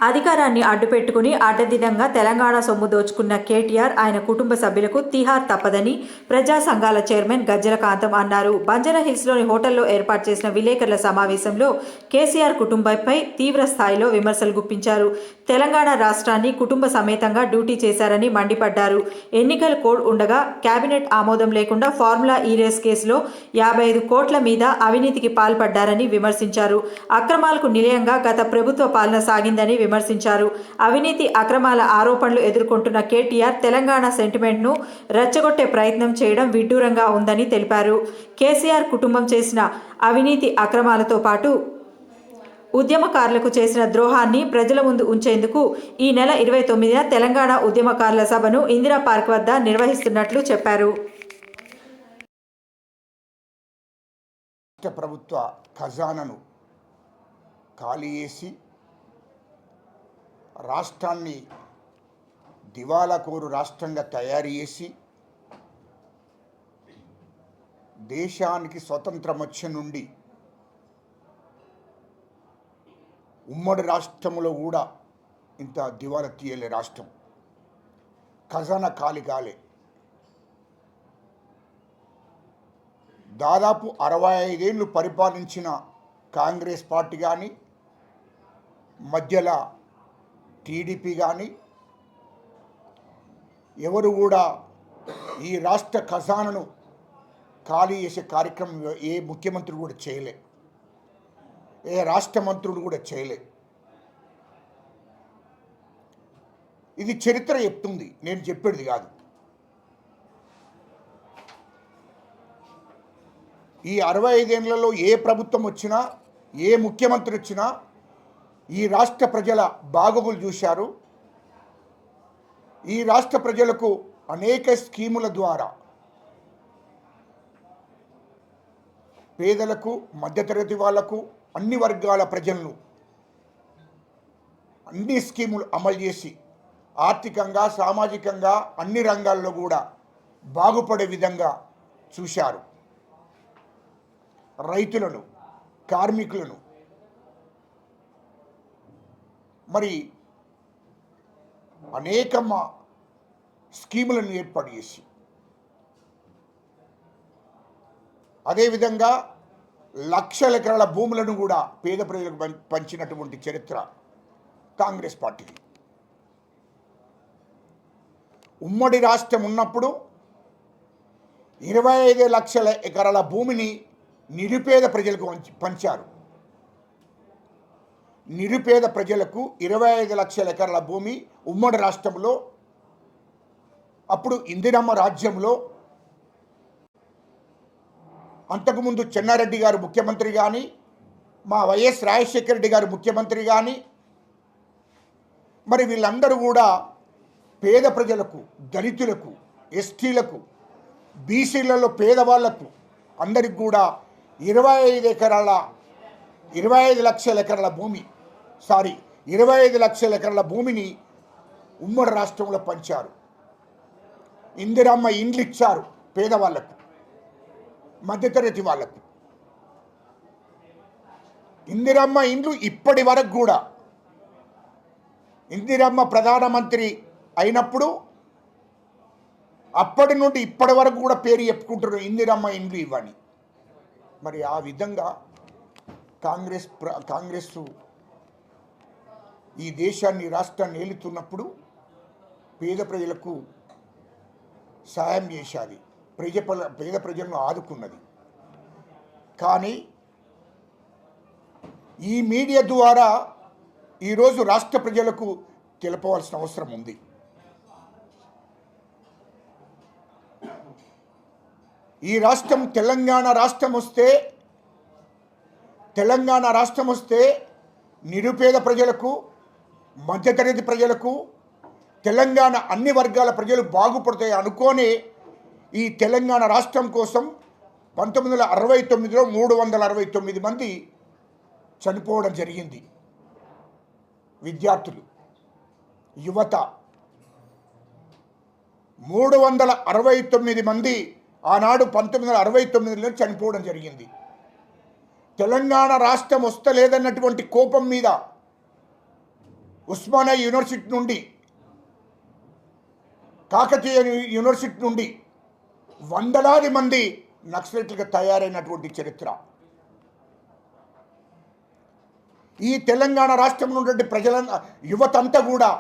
అధికారాన్ని అడ్డుపెట్టుకుని అడ్డదిడ్డంగా తెలంగాణ సొమ్ము దోచుకున్న కేటీఆర్, ఆయన కుటుంబ సభ్యులకు తిహార్ తప్పదని ప్రజా సంఘాల చైర్మన్ గజ్జల కాంతం అన్నారు. బంజారాహిల్స్లోని హోటల్లో ఏర్పాటు చేసిన విలేకరుల సమావేశంలో కేసీఆర్ కుటుంబంపై తీవ్ర స్థాయిలో విమర్శలు గుప్పించారు. తెలంగాణ రాష్ట్రాన్ని కుటుంబ సమేతంగా డ్యూటీ చేశారని మండిపడ్డారు. ఎన్నికల కోడ్ ఉండగా కేబినెట్ ఆమోదం లేకుండా ఫార్ములా ఈ రేస్ కేసులో 55 కోట్ల మీద అవినీతికి పాల్పడ్డారని విమర్శించారు. అక్రమాలకు నిలయంగా గత ప్రభుత్వ పాలన సాగిందని విమర్శించారు. అవినీతి అక్రమాల ఆరోపణలు ఎదుర్కొంటున్న కేటీఆర్ తెలంగాణ సెంటిమెంట్ను రెచ్చగొట్టే ప్రయత్నం చేయడం విడ్డూరంగా ఉందని తెలిపారు. కేసీఆర్ కుటుంబం చేసిన అవినీతి అక్రమాలతో పాటు ఉద్యమకారులకు చేసిన ద్రోహాన్ని ప్రజల ముందు ఉంచేందుకు ఈ నెల 29న తెలంగాణ ఉద్యమకారుల సభను ఇందిరా పార్క్ వద్ద నిర్వహిస్తున్నట్లు చెప్పారు. ప్రభుత్వ ఖజానాను ఖాళీ చేసి రాష్ట్రాన్ని దివాలాకోరు రాష్ట్రంగా తయారు చేసి దేశానికి స్వతంత్రం వచ్చే నుండి ఉమ్మడి రాష్ట్రంలో కూడా ఇంత దివాలా తీయలే రాష్ట్రం. ఖజానా ఖాళీ కాలే. దాదాపు 65 ఏళ్ళు పరిపాలించిన కాంగ్రెస్ పార్టీ కానీ, మధ్యలో టీడీపీ కానీ ఎవరు కూడా ఈ రాష్ట్ర ఖజానాను ఖాళీ చేసే కార్యక్రమం ఏ ముఖ్యమంత్రి కూడా చేయలే, ఏ రాష్ట్ర మంత్రులు కూడా చేయలే. ఇది చరిత్ర చెప్తుంది, నేను చెప్పేది కాదు. ఈ 65 ఏళ్లలో ఏ ప్రభుత్వం వచ్చినా, ఏ ముఖ్యమంత్రి వచ్చినా ఈ రాష్ట్ర ప్రజల బాగోగులు చూశారు. ఈ రాష్ట్ర ప్రజలకు అనేక స్కీముల ద్వారా పేదలకు, మధ్యతరగతి వాళ్లకు, అన్ని వర్గాల ప్రజలను అన్ని స్కీములు అమలు చేసి ఆర్థికంగా, సామాజికంగా అన్ని రంగాల్లో కూడా బాగుపడే విధంగా చూశారు. రైతులను, కార్మికులను మరి అనేక స్కీములను ఏర్పాటు చేసి, అదేవిధంగా లక్షల ఎకరాల భూములను కూడా పేద ప్రజలకు పంచినటువంటి చరిత్ర కాంగ్రెస్ పార్టీకి. ఉమ్మడి రాష్ట్రం ఉన్నప్పుడు 25 లక్షల ఎకరాల భూమిని నిరుపేద ప్రజలకు పంచారు. నిరుపేద ప్రజలకు 25 లక్షల ఎకరాల భూమి ఉమ్మడి రాష్ట్రంలో. అప్పుడు ఇందిరమ్మ రాజ్యంలో అంతకుముందు చెన్నారెడ్డి గారు ముఖ్యమంత్రి కానీ, మా వైఎస్ రాజశేఖర రెడ్డి గారు ముఖ్యమంత్రి కానీ, మరి వీళ్ళందరూ కూడా పేద ప్రజలకు, దళితులకు, ఎస్టీలకు, బీసీలలో పేదవాళ్లకు అందరికి కూడా 25 లక్షల ఎకరాల భూమి 25 లక్షల ఎకరాల భూమిని ఉమ్మడి రాష్ట్రంలో పంచారు. ఇందిరమ్మ ఇండ్లు ఇచ్చారు పేదవాళ్లకు, మధ్యతరగతి వాళ్లకు. ఇందిరమ్మ ఇండ్లు ఇప్పటి వరకు కూడా ఇందిరమ్మ ప్రధానమంత్రి అయినప్పుడు అప్పటి నుండి ఇప్పటి వరకు కూడా పేరు చెప్పుకుంటున్నారు, ఇందిరమ్మ ఇండ్లు ఇవ్వని. మరి ఆ విధంగా కాంగ్రెస్ ఈ దేశాన్ని, రాష్ట్రాన్ని ఏలుతున్నప్పుడు పేద ప్రజలకు సాయం చేశాది, పేద ప్రజలను ఆదుకున్నది. కానీ ఈ మీడియా ద్వారా ఈరోజు రాష్ట్ర ప్రజలకు తెలపవలసిన అవసరం ఉంది. ఈ రాష్ట్రం తెలంగాణ రాష్ట్రం వస్తే నిరుపేద ప్రజలకు, మధ్యతరగతి ప్రజలకు, తెలంగాణ అన్ని వర్గాల ప్రజలు బాగుపడతాయి అనుకోని ఈ తెలంగాణ రాష్ట్రం కోసం 1969లో 369 మంది చనిపోవడం జరిగింది. విద్యార్థులు, యువత 369 మంది ఆనాడు 1969లో చనిపోవడం జరిగింది. తెలంగాణ రాష్ట్రం వస్తలేదన్నటువంటి కోపం మీద ఉస్మానియా యూనివర్సిటీ నుండి, కాకతీయ యూనివర్సిటీ నుండి వందలాది మంది నక్సలైట్లుగా తయారైనటువంటి చరిత్ర. ఈ తెలంగాణ రాష్ట్రంలో ఉన్నటువంటి ప్రజల యువతంతా కూడా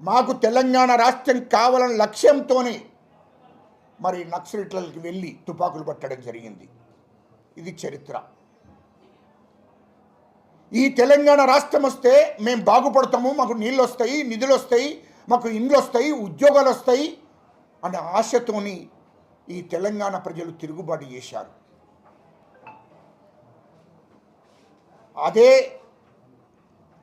మాకు తెలంగాణ రాష్ట్రం కావాలనే లక్ష్యంతోనే మరి నక్సలైట్లకి వెళ్ళి తుపాకులు పట్టడం జరిగింది. ఇది చరిత్ర. ఈ తెలంగాణ రాష్ట్రం వస్తే మేము బాగుపడతాము, మాకు నీళ్ళు వస్తాయి, నిధులు వస్తాయి, మాకు ఇండ్లు వస్తాయి, ఉద్యోగాలు వస్తాయి అనే ఆశతోని ఈ తెలంగాణ ప్రజలు తిరుగుబాటు చేశారు. అదే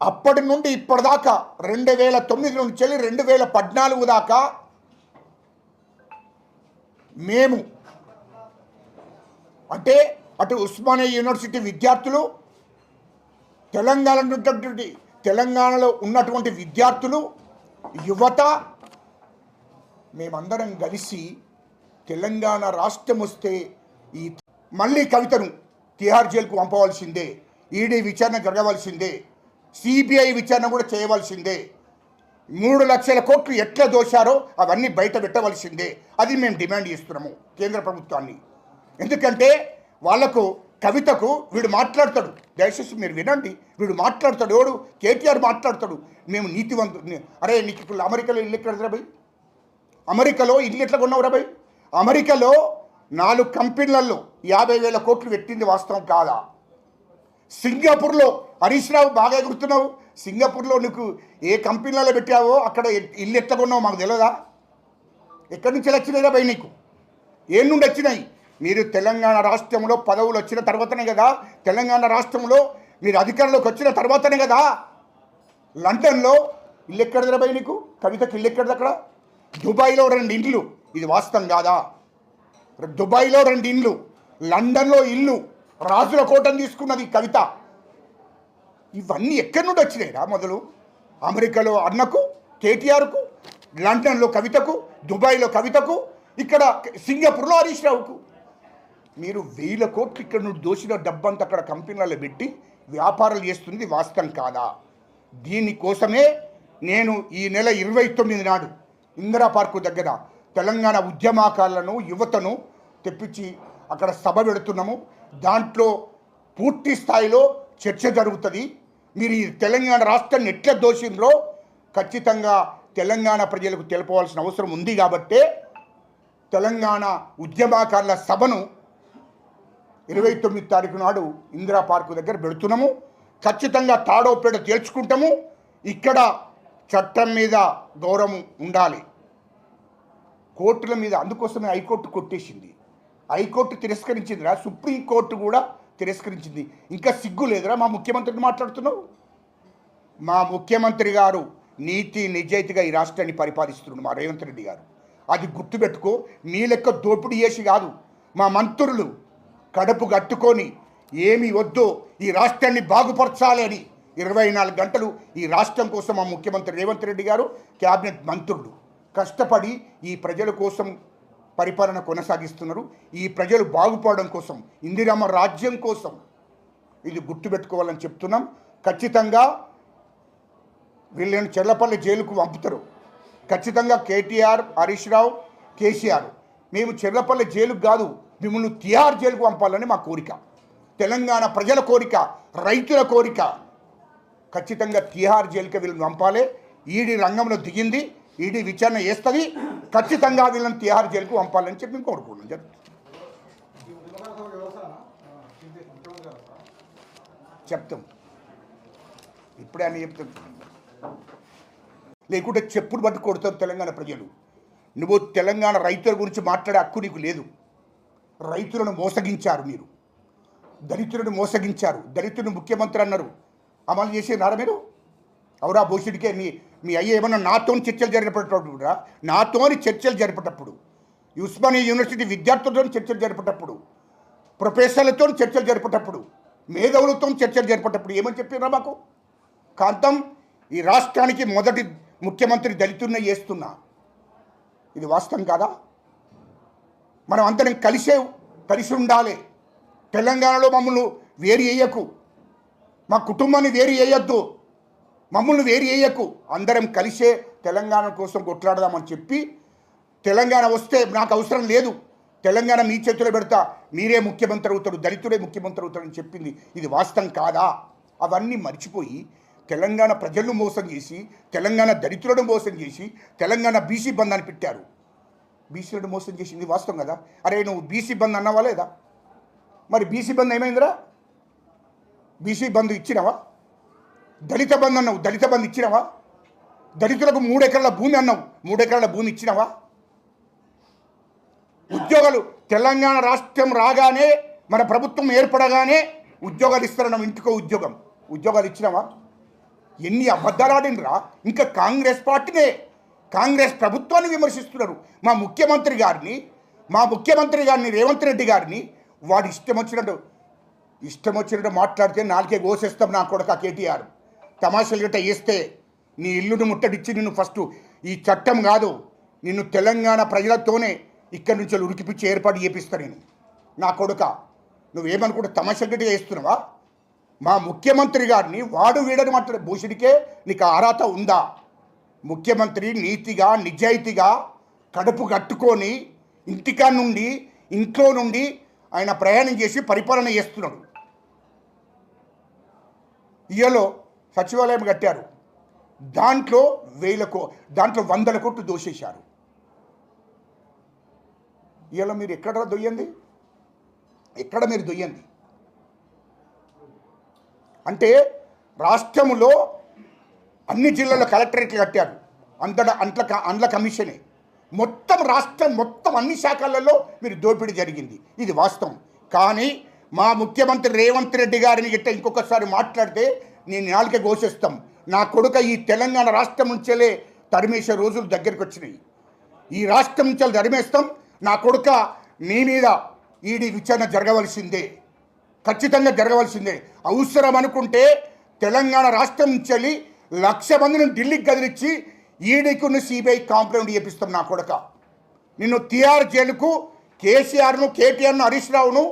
అప్పటి నుండి ఇప్పటిదాకా 2009 నుంచి 2014 దాకా మేము అంటే అటు ఉస్మానియా యూనివర్సిటీ విద్యార్థులు, తెలంగాణలో ఉన్నటువంటి విద్యార్థులు, యువత మేమందరం కలిసి తెలంగాణ రాష్ట్రం వస్తే ఈ మళ్ళీ కవితను తిహార్ జైలుకు పంపవలసిందే, ఈడీ విచారణ జరగవలసిందే, సిబిఐ విచారణ కూడా చేయవలసిందే, 3 లక్షల కోట్లు ఎట్లా దోశారో అవన్నీ బయట పెట్టవలసిందే. అది మేము డిమాండ్ చేస్తున్నాము కేంద్ర ప్రభుత్వాన్ని. ఎందుకంటే వాళ్లకు కవితకు వీడు మాట్లాడతాడు, దయచేసి మీరు వినండి, వీడు మాట్లాడతాడు, ఎవడు కేటీఆర్ మాట్లాడతాడు, మేము నీతివంతు. అరే నీకు ఇప్పుడు అమెరికాలో ఇల్లు ఎక్కడ రాబాయి, అమెరికాలో ఇల్లు ఎట్లా కొన్నావు రాబాయి, అమెరికాలో 4 కంపెనీలలో 50,000 కోట్లు పెట్టింది వాస్తవం కాదా? సింగపూర్లో హరీష్ రావు బాగా ఎగురుతున్నావు, సింగపూర్లో నీకు ఏ కంపెనీలలో పెట్టావో అక్కడ ఇల్లు ఎట్లా కొన్నావు మాకు తెలియదా? ఎక్కడి నుంచి వచ్చినాయి రాబాయి, నీకు ఏ నుండి వచ్చినాయి? మీరు తెలంగాణ రాష్ట్రంలో పదవులు వచ్చిన తర్వాతనే కదా, తెలంగాణ రాష్ట్రంలో మీరు అధికారంలోకి వచ్చిన తర్వాతనే కదా లండన్లో ఇల్లు ఎక్కడ రాబాయి నీకు? కవితకి ఇల్లు ఎక్కడది అక్కడ? దుబాయ్లో 2 ఇండ్లు, ఇది వాస్తవం కాదా? దుబాయ్లో 2 ఇండ్లు, లండన్లో ఇల్లు, రాజుల కోటను తీసుకున్నది కవిత. ఇవన్నీ ఎక్కడి నుండి వచ్చినాయిరా? మొదలు అమెరికాలో అన్నకు కేటీఆర్కు, లండన్లో కవితకు, దుబాయ్లో కవితకు, ఇక్కడ సింగపూర్లో హరీష్ రావుకు. మీరు 1000 కోట్లు ఇక్కడ నుండి దోషిన డబ్బంతా అక్కడ కంపెనీలలో పెట్టి వ్యాపారాలు చేస్తుంది వాస్తవం కాదా? దీనికోసమే నేను ఈ నెల 29 నాడు ఇందిరా పార్కు దగ్గర తెలంగాణ ఉద్యమకారులను, యువతను తెప్పించి అక్కడ సభ పెడుతున్నాము. దాంట్లో పూర్తి స్థాయిలో చర్చ జరుగుతుంది. మీరు ఈ తెలంగాణ రాష్ట్రాన్ని ఎట్లా దోషిందో ఖచ్చితంగా తెలంగాణ ప్రజలకు తెలపవలసిన అవసరం ఉంది. కాబట్టే తెలంగాణ ఉద్యమకారుల సభను 29 తారీఖు నాడు ఇందిరా పార్కు దగ్గర పెడుతున్నాము. ఖచ్చితంగా తాడో పేడ తేల్చుకుంటాము. ఇక్కడ చట్టం మీద గౌరవం ఉండాలి, కోర్టుల మీద. అందుకోసమే హైకోర్టు కొట్టేసింది, హైకోర్టు తిరస్కరించిందిరా, సుప్రీంకోర్టు కూడా తిరస్కరించింది. ఇంకా సిగ్గు లేదురా మా ముఖ్యమంత్రిని మాట్లాడుతున్నావు? మా ముఖ్యమంత్రి గారు నీతి నిజాయితీగా ఈ రాష్ట్రాన్ని పరిపాలిస్తున్నాడు మా రేవంత్ రెడ్డి గారు. అది గుర్తుపెట్టుకో. మీ లెక్క దోపిడీ చేసి కాదు, మా మంత్రులు కడుపు కట్టుకొని ఏమి వద్దో ఈ రాష్ట్రాన్ని బాగుపరచాలి అని 24 గంటలు ఈ రాష్ట్రం కోసం మా ముఖ్యమంత్రి రేవంత్ రెడ్డి గారు, క్యాబినెట్ మంత్రులు కష్టపడి ఈ ప్రజల కోసం పరిపాలన కొనసాగిస్తున్నారు. ఈ ప్రజలు బాగుపడడం కోసం, ఇందిరమ్మ రాజ్యం కోసం ఇది గుర్తుపెట్టుకోవాలని చెప్తున్నాం. ఖచ్చితంగా వీళ్ళని చెర్లపల్లి జైలుకు పంపుతారు. ఖచ్చితంగా కేటీఆర్, హరీష్ రావు, కేసీఆర్ మేము చెర్లపల్లి జైలుకు కాదు, మిమ్మల్ని తిహార్ జైలుకు పంపాలని మా కోరిక, తెలంగాణ ప్రజల కోరిక, రైతుల కోరిక. ఖచ్చితంగా తిహార్ జైలుకి వీళ్ళని పంపాలి. ఈడీ రంగంలో దిగింది, ఈడీ విచారణ చేస్తుంది. ఖచ్చితంగా వీళ్ళని తిహార్ జైలుకు పంపాలని చెప్పి కోరుకుంటున్నాం. చెప్తాం, ఇప్పుడే అని చెప్తాం. లేకుంటే చెప్పులు పట్టు కొడతారు తెలంగాణ ప్రజలు. నువ్వు తెలంగాణ రైతుల గురించి మాట్లాడే హక్కు నీకు లేదు. రైతులను మోసగించారు మీరు, దళితులను మోసగించారు. దళితులను ముఖ్యమంత్రి అన్నారు, అమలు చేసినారా మీరు? అవురా భూషుడికే మీ అయ్య ఏమన్నా నాతో చర్చలు జరిపేటప్పుడు, నాతోని చర్చలు జరిపేటప్పుడు, ఉస్మానియా యూనివర్సిటీ విద్యార్థులతో చర్చలు జరిపేటప్పుడు, ప్రొఫెసర్లతో చర్చలు జరిపేటప్పుడు, మేధావులతో చర్చలు జరిపేటప్పుడు ఏమని చెప్పినా మాకు? కాంతం ఈ రాష్ట్రానికి మొదటి ముఖ్యమంత్రి దళితుడిని చేస్తున్నా, ఇది వాస్తవం కాదా? మనం అందరం కలిసి ఉండాలి. తెలంగాణలో మమ్మల్ని వేరు చేయకు, మా కుటుంబాన్ని వేరు చేయొద్దు. మమ్మల్ని వేరు చేయకు, అందరం కలిసే తెలంగాణ కోసం కొట్లాడదామని చెప్పి, తెలంగాణ వస్తే నాకు అవసరం లేదు, తెలంగాణ మీ చేతిలో పెడతా, మీరే ముఖ్యమంత్రి అవుతాడు, దళితుడే ముఖ్యమంత్రి అవుతాడని చెప్పింది ఇది వాస్తవం కాదా? అవన్నీ మర్చిపోయి తెలంగాణ ప్రజలను మోసం చేసి, తెలంగాణ దళితులను మోసం చేసి, తెలంగాణ బీసీ బంద్ అని పెట్టారు. బీసీలను మోసం చేసింది వాస్తవం కదా? అరే నువ్వు బీసీ బంద్ అన్నావా లేదా? మరి బీసీ బంద్ ఏమైందిరా? బీసీ బంద్ ఇచ్చినావా? దళిత బంద్ అన్నావు, దళిత బంద్ ఇచ్చినావా? దళితులకు 3 ఎకరాల భూమి అన్నావు, 3 ఎకరాల భూమి ఇచ్చినావా? ఉద్యోగాలు తెలంగాణ రాష్ట్రం రాగానే, మన ప్రభుత్వం ఏర్పడగానే ఉద్యోగాలు ఇస్తారన్నావు, ఇంటికో ఉద్యోగాలు ఇచ్చినావా? ఎన్ని అబద్ధాలు ఆడినరా? ఇంకా కాంగ్రెస్ పార్టీనే, కాంగ్రెస్ ప్రభుత్వాన్ని విమర్శిస్తున్నారు. మా ముఖ్యమంత్రి గారిని రేవంత్ రెడ్డి గారిని వాడు ఇష్టం వచ్చినట్టు మాట్లాడితే నాలుగే కోసేస్తాం నా కొడుక కేటీఆర్. తమాషాలు గట్ట వేస్తే నీ ఇల్లును ముట్టడిచ్చి నిన్ను ఫస్ట్ ఈ చట్టం కాదు, నిన్ను తెలంగాణ ప్రజలతోనే ఇక్కడి నుంచి ఉరికిపిచ్చి ఏర్పాటు చేపిస్తా నేను. నా కొడుక నువ్వేమనుకుంటే తమాషాలు గట్ట వేస్తున్నావా? మా ముఖ్యమంత్రి గారిని వాడు వీడని మాట్లాడే భూషణికే నీకు అర్హత ఉందా? ముఖ్యమంత్రి నీతిగా నిజాయితీగా కడుపు కట్టుకొని ఇంట్లో నుండి ఆయన ప్రయాణం చేసి పరిపాలన చేస్తున్నాడు. ఇయలో సచివాలయం కట్టారు, దాంట్లో 100 కోట్లు దోషేశారు. ఇయలో మీరు ఎక్కడ మీరు దొయ్యంది? అంటే రాష్ట్రంలో అన్ని జిల్లాల్లో కలెక్టరేట్లు కట్టారు, అండ్ల కమిషనే. రాష్ట్రం మొత్తం అన్ని శాఖలలో మీరు దోపిడీ జరిగింది, ఇది వాస్తవం. కానీ మా ముఖ్యమంత్రి రేవంత్ రెడ్డి గారిని గిట్ట ఇంకొకసారి మాట్లాడితే నేను నాలుకే ఘోషిస్తాం. నా కొడుక ఈ తెలంగాణ రాష్ట్రం నుంచేలే తరిమేసే రోజులు దగ్గరికి వచ్చినాయి. ఈ రాష్ట్రం నుంచి తరిమేస్తాం. నా కొడుక నీ మీద ఈడీ విచారణ జరగవలసిందే, ఖచ్చితంగా జరగవలసిందే. అవసరం అనుకుంటే తెలంగాణ రాష్ట్రం నుంచి 1,00,000 మందిని ఢిల్లీకి కదిలిచ్చి ఈడీకును సిబిఐ కాంప్లైంట్ చేపిస్తాం. నా కొడుక నిన్ను తిహార్ జైలుకు కేసీఆర్ను, కేటీఆర్ను, హరీష్ రావును